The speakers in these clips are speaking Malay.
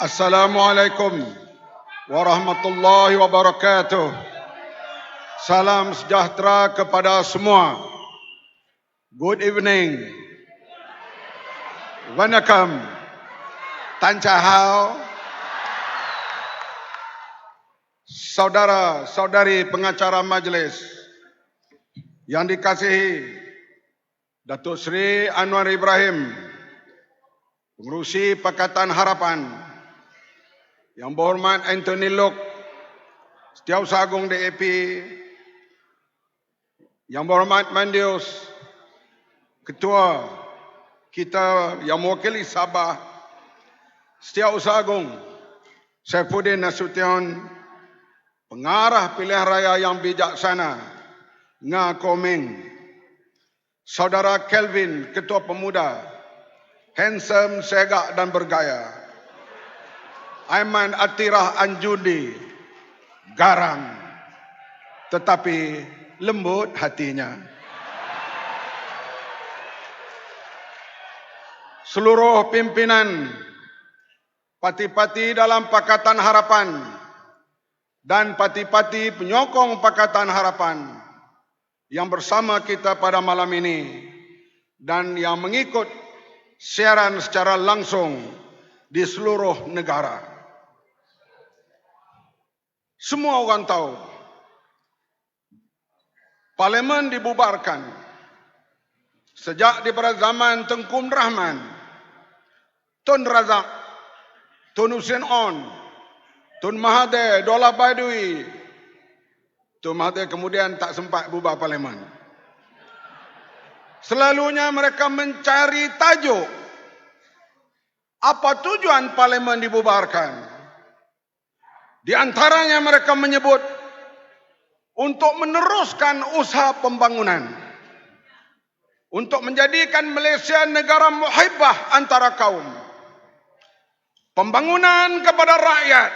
Assalamualaikum warahmatullahi wabarakatuh. Salam sejahtera kepada semua. Good evening. Vanakkam. Tancahau. Saudara-saudari pengacara majlis yang dikasihi Datuk Seri Anwar Ibrahim, Pengerusi Pakatan Harapan, Yang Berhormat Anthony Loke, Setiausaha Agung DAP, Yang Berhormat Mandius, Ketua kita yang mewakili Sabah, Setiausaha Agung Saifuddin Nasution, Pengarah Pilihan Raya yang bijaksana Nga Koming, Saudara Kelvin, Ketua Pemuda, handsome, segak dan bergaya, Aiman Atirah Anjudi, garang tetapi lembut hatinya. Seluruh pimpinan parti-parti dalam Pakatan Harapan dan parti-parti penyokong Pakatan Harapan yang bersama kita pada malam ini dan yang mengikut siaran secara langsung di seluruh negara. Semua orang tahu Parlimen dibubarkan sejak daripada zaman Tengku Rahman, Tun Razak, Tun Hussein On, Tun Mahathir, Dollah Baidwi. Tun Mahathir kemudian tak sempat bubar Parlimen. Selalunya mereka mencari tajuk. Apa tujuan Parlimen dibubarkan? Di antaranya mereka menyebut untuk meneruskan usaha pembangunan, untuk menjadikan Malaysia negara muhibbah antara kaum, pembangunan kepada rakyat.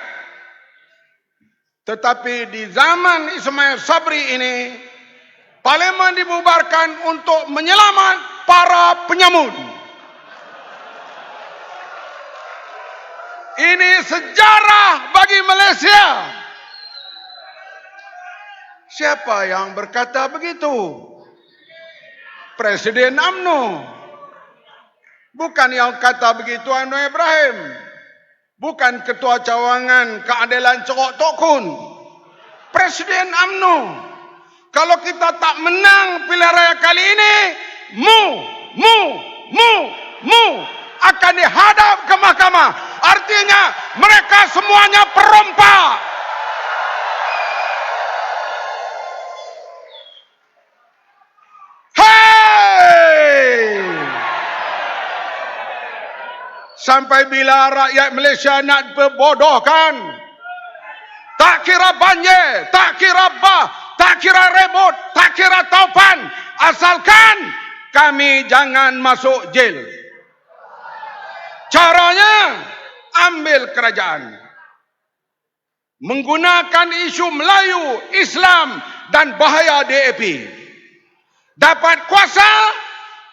Tetapi di zaman Ismail Sabri ini, Parlimen dibubarkan untuk menyelamat para penyamud. Ini sejarah bagi Malaysia. Siapa yang berkata begitu? Presiden UMNO. Bukan yang kata begitu Anwar Ibrahim. Bukan Ketua Cawangan Keadilan Cerok Tokun. Presiden UMNO. Kalau kita tak menang pilihan raya kali ini, akan dihadap ke mahkamah. Artinya mereka semuanya perompak. Hei! Sampai bila rakyat Malaysia nak berbodohkan? Tak kira banjir, tak kira bah, tak kira rebut, tak kira taupan, asalkan kami jangan masuk jail. Caranya ambil kerajaan, menggunakan isu Melayu, Islam dan bahaya DAP. Dapat kuasa,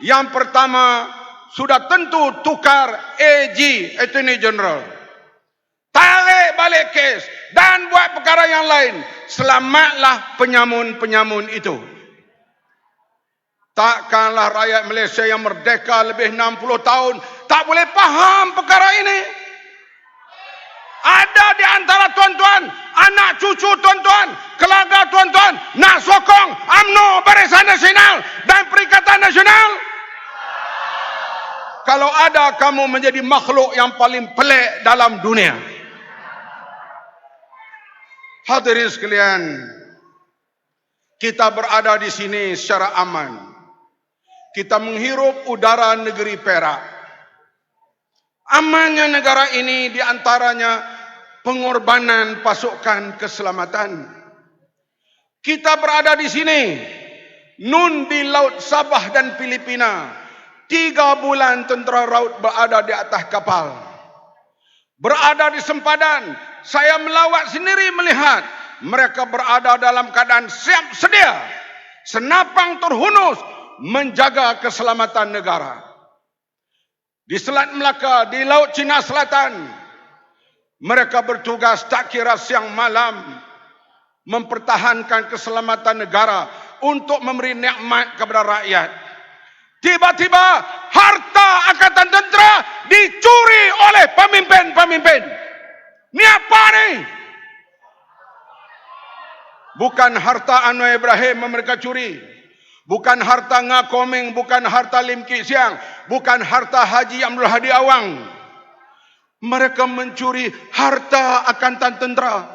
yang pertama sudah tentu tukar AG, Attorney General, tarik balik kes dan buat perkara yang lain. Selamatlah penyamun-penyamun itu. Takkanlah rakyat Malaysia yang merdeka lebih 60 tahun tak boleh faham perkara ini. Ada di antara tuan-tuan, anak cucu tuan-tuan, keluarga tuan-tuan nak sokong UMNO, Barisan Nasional dan Perikatan Nasional. Kalau ada, kamu menjadi makhluk yang paling pelik dalam dunia. Hadirin sekalian, kita berada di sini secara aman. Kita menghirup udara negeri Perak. Amannya negara ini diantaranya pengorbanan pasukan keselamatan. Kita berada di sini, Nun di Laut Sabah dan Filipina. 3 bulan tentera laut berada di atas kapal. Berada di sempadan, saya melawat sendiri melihat mereka berada dalam keadaan siap sedia, senapang terhunus menjaga keselamatan negara. Di Selat Melaka, di Laut Cina Selatan, Mereka bertugas tak kira siang malam mempertahankan keselamatan negara untuk memberi nikmat kepada rakyat. Tiba-tiba harta angkatan tentera dicuri oleh pemimpin-pemimpin. Ni apa ni? Bukan harta Anwar Ibrahim mereka curi. Bukan harta Ngakoming, bukan harta Lim Kit Siang, bukan harta Haji Abdul Hadi Awang. Mereka mencuri harta angkatan tentera.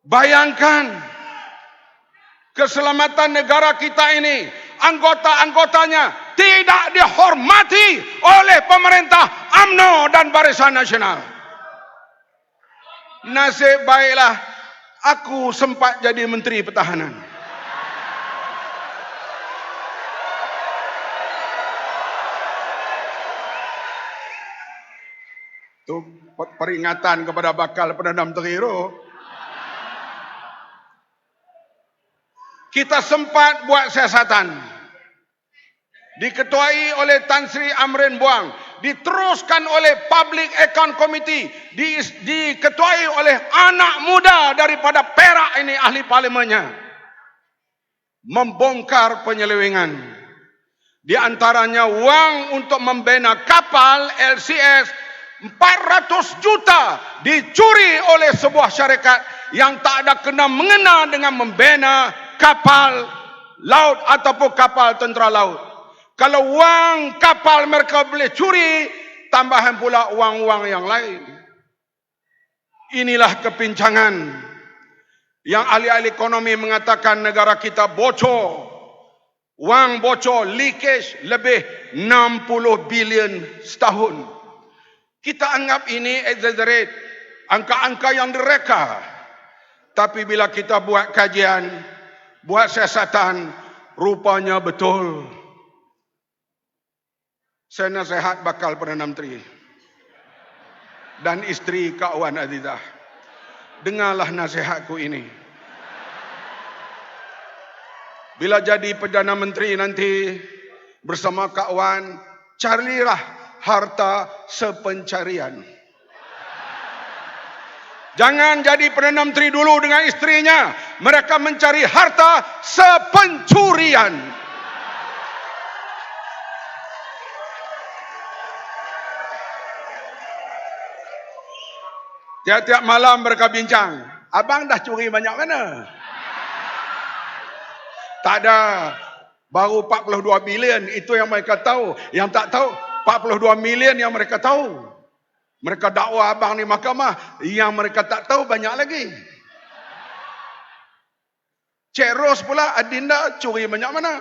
Bayangkan keselamatan negara kita ini, anggota-anggotanya tidak dihormati oleh pemerintah UMNO dan Barisan Nasional. Nasib baiklah aku sempat jadi Menteri Pertahanan. Itu peringatan kepada bakal Perdana Menteri itu. Kita sempat buat siasatan. Diketuai oleh Tan Sri Amrin Buang. Diteruskan oleh Public Account Committee. Diketuai oleh anak muda daripada Perak ini, ahli parlimennya. Membongkar penyelewengan. Di antaranya wang untuk membina kapal LCS 400 juta dicuri oleh sebuah syarikat yang tak ada kena mengena dengan membina kapal laut ataupun kapal tentera laut. Kalau wang kapal mereka boleh curi, tambahan pula wang-wang yang lain. Inilah kepincangan yang ahli-ahli ekonomi mengatakan negara kita bocor. Wang bocor, leakage lebih 60 bilion setahun. Kita anggap ini exaggerate, angka-angka yang direka. Tapi bila kita buat kajian, buat siasatan, rupanya betul. Saya nasihat bakal Perdana Menteri dan isteri Kak Wan Azizah. Dengarlah nasihatku ini. Bila jadi Perdana Menteri nanti bersama Kak Wan, carilah harta sepencarian. Jangan jadi Perdana Menteri dulu dengan istrinya. Mereka mencari harta sepencurian. Tiap-tiap malam mereka bincang. Abang dah curi banyak mana? Tak ada. Baru 42 bilion. Itu yang mereka tahu. Yang tak tahu 42 milion yang mereka tahu. Mereka dakwa abang ni mahkamah. Yang mereka tak tahu banyak lagi. Cik Ros pula, Adinda curi banyak mana?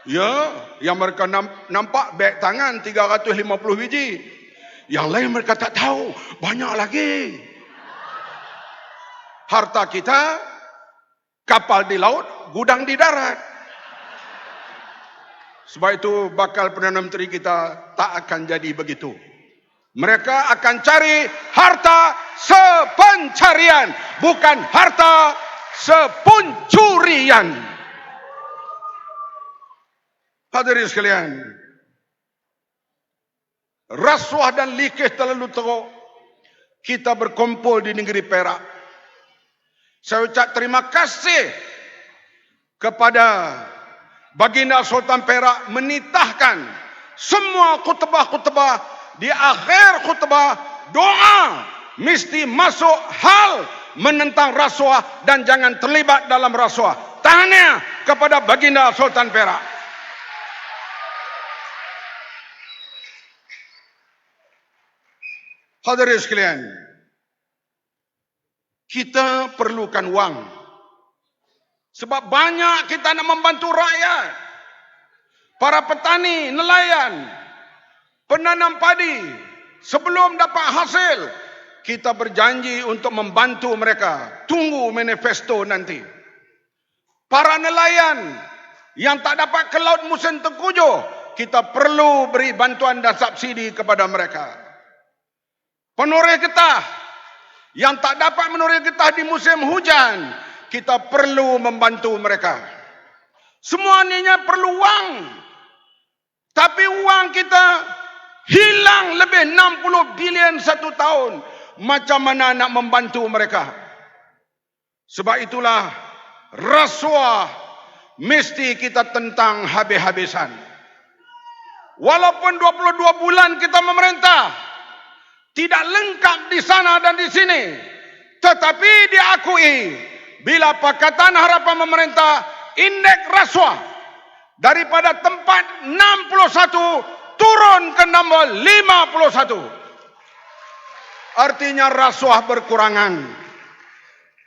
Ya, yang mereka nampak beg tangan 350 biji. Yang lain mereka tak tahu. Banyak lagi. Harta kita, kapal di laut, gudang di darat. Sebab itu bakal Perdana Menteri kita tak akan jadi begitu. Mereka akan cari harta sepencarian, bukan harta sepencurian. Hadirin sekalian, rasuah dan leakage terlalu teruk. Kita berkumpul di negeri Perak. Saya ucap terima kasih kepada Baginda Sultan Perak menitahkan semua khutbah-khutbah di akhir khutbah doa mesti masuk hal menentang rasuah dan jangan terlibat dalam rasuah. Tahniah kepada Baginda Sultan Perak. Hadirin sekalian, kita perlukan wang. Sebab banyak kita nak membantu rakyat. Para petani, nelayan, penanam padi. Sebelum dapat hasil, kita berjanji untuk membantu mereka. Tunggu manifesto nanti. Para nelayan yang tak dapat ke laut musim tengkujuh, kita perlu beri bantuan dan subsidi kepada mereka. Penoreh getah yang tak dapat menoreh getah di musim hujan, kita perlu membantu mereka. Semuanya perlu wang. Tapi wang kita hilang lebih 60 bilion satu tahun. Macam mana nak membantu mereka? Sebab itulah rasuah mesti kita tentang habis-habisan. Walaupun 22 bulan kita memerintah, tidak lengkap di sana dan di sini, tetapi diakui bila Pakatan Harapan memerintah, indeks rasuah daripada tempat 61 turun ke nombor 51. Artinya rasuah berkurangan.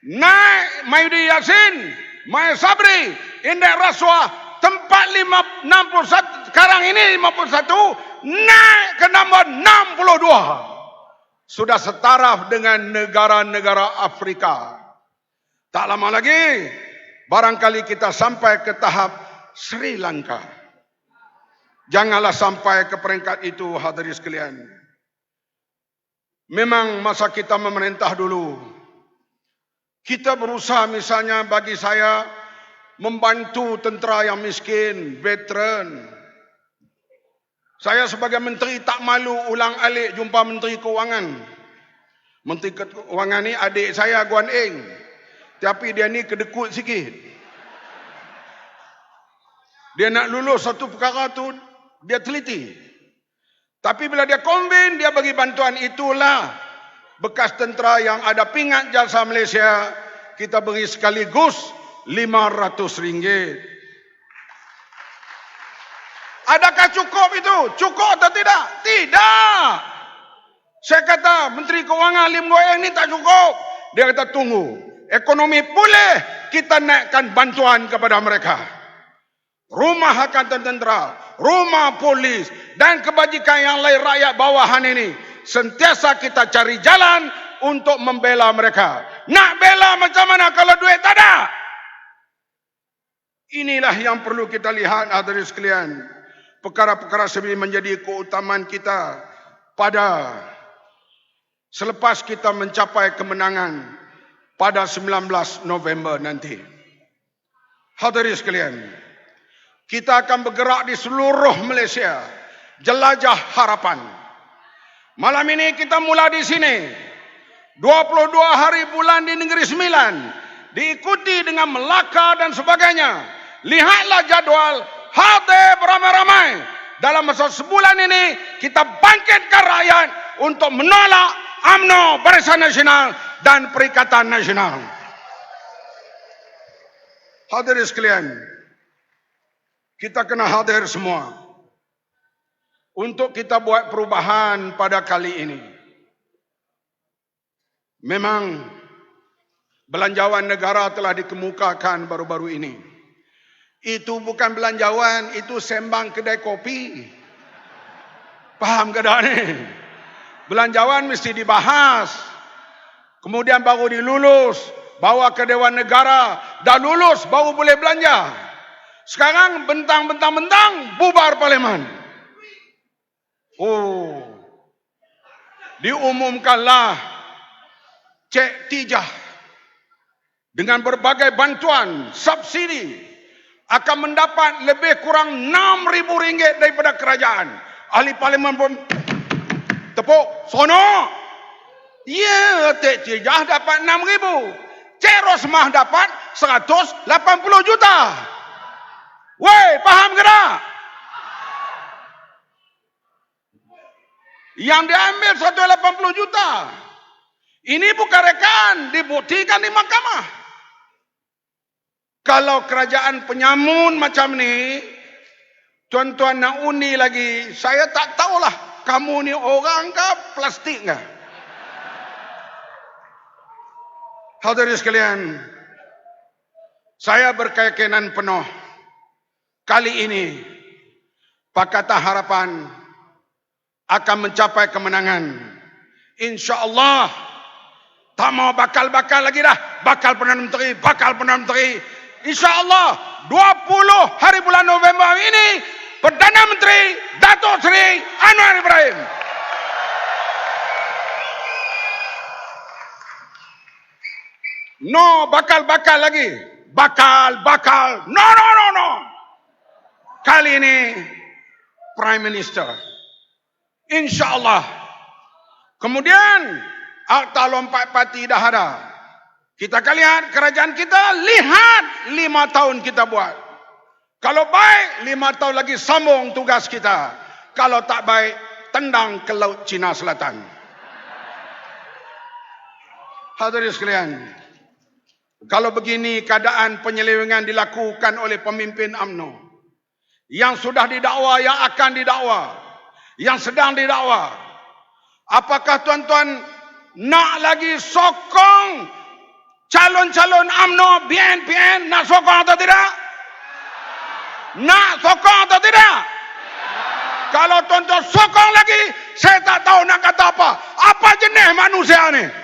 Naik Mahyudin Yassin, Mai Sabri, indeks rasuah tempat 61 sekarang ini 51 naik ke nombor 62. Sudah setaraf dengan negara-negara Afrika. Tak lama lagi barangkali kita sampai ke tahap Sri Lanka. Janganlah sampai ke peringkat itu, hadirin sekalian. Memang masa kita memerintah dulu, kita berusaha misalnya bagi saya membantu tentera yang miskin, veteran. Saya sebagai menteri tak malu ulang alik jumpa Menteri Keuangan. Menteri Keuangan ni adik saya, Guan Eng. Tapi dia ni kedekut sikit. Dia nak lulus satu perkara tu, dia teliti. Tapi bila dia konven, dia bagi bantuan. Itulah bekas tentera yang ada pingat jasa Malaysia. Kita beri sekaligus RM500. Adakah cukup itu? Cukup atau tidak? Tidak. Saya kata Menteri Keuangan Lim Loh Eng ni tak cukup. Dia kata tunggu. Ekonomi pulih, kita naikkan bantuan kepada mereka. Rumah Angkatan Tentera, rumah polis dan kebajikan yang lain rakyat bawahan ini. Sentiasa kita cari jalan untuk membela mereka. Nak bela macam mana kalau duit tak ada? Inilah yang perlu kita lihat, hadirin sekalian. Perkara-perkara seperti menjadi keutamaan kita pada selepas kita mencapai kemenangan pada 19 November nanti. Hadirin sekalian, kita akan bergerak di seluruh Malaysia, jelajah harapan. Malam ini kita mula di sini. 22 hari bulan di Negeri Sembilan, diikuti dengan Melaka dan sebagainya. Lihatlah jadual. Hadir beramai-ramai. Dalam masa sebulan ini, kita bangkitkan rakyat untuk menolak UMNO, Barisan Nasional dan Perikatan Nasional. Hadirin sekalian, kita kena hadir semua untuk kita buat perubahan pada kali ini. Memang belanjawan negara telah dikemukakan baru-baru ini. Itu bukan belanjawan, itu sembang kedai kopi. Faham ke tak ni? Belanjawan mesti dibahas. Kemudian baru dilulus, bawa ke Dewan Negara. Dah lulus, baru boleh belanja. Sekarang bentang-bentang bubar parlimen. Oh, diumumkanlah cek tijah dengan berbagai bantuan, subsidi akan mendapat lebih kurang RM6,000 daripada kerajaan. Ahli parlimen pun tepuk, sono. Ya, Tek Tijah dapat RM6,000. Cik Rosmah dapat RM180 juta. Weh, faham ke tak? Yang diambil RM180 juta. Ini bukan rekaan, dibuktikan di mahkamah. Kalau kerajaan penyamun macam ni, tuan-tuan nak undi lagi, saya tak tahulah kamu ni orang ke plastik ke. Hadirin sekalian, saya berkeyakinan penuh kali ini Pakatan Harapan akan mencapai kemenangan. InsyaAllah, tak mau bakal-bakal lagi dah. Bakal Perdana Menteri. InsyaAllah 20 hari bulan November ini Perdana Menteri Datuk Seri Anwar Ibrahim. No bakal-bakal lagi. Bakal. No. Kali ini Prime Minister. InsyaAllah. Kemudian akta lompat parti dah ada. Kita akan lihat kerajaan kita, lihat 5 tahun kita buat. Kalau baik, 5 tahun lagi sambung tugas kita. Kalau tak baik, tendang ke Laut Cina Selatan. Hadirin sekalian, kalau begini keadaan penyelewengan dilakukan oleh pemimpin UMNO, yang sudah didakwa, yang akan didakwa, yang sedang didakwa, apakah tuan-tuan nak lagi sokong calon-calon UMNO, BNPN, nak sokong atau tidak? Nak sokong atau tidak? Kalau tuan-tuan sokong lagi, saya tak tahu nak kata apa. Apa jenis manusia ni?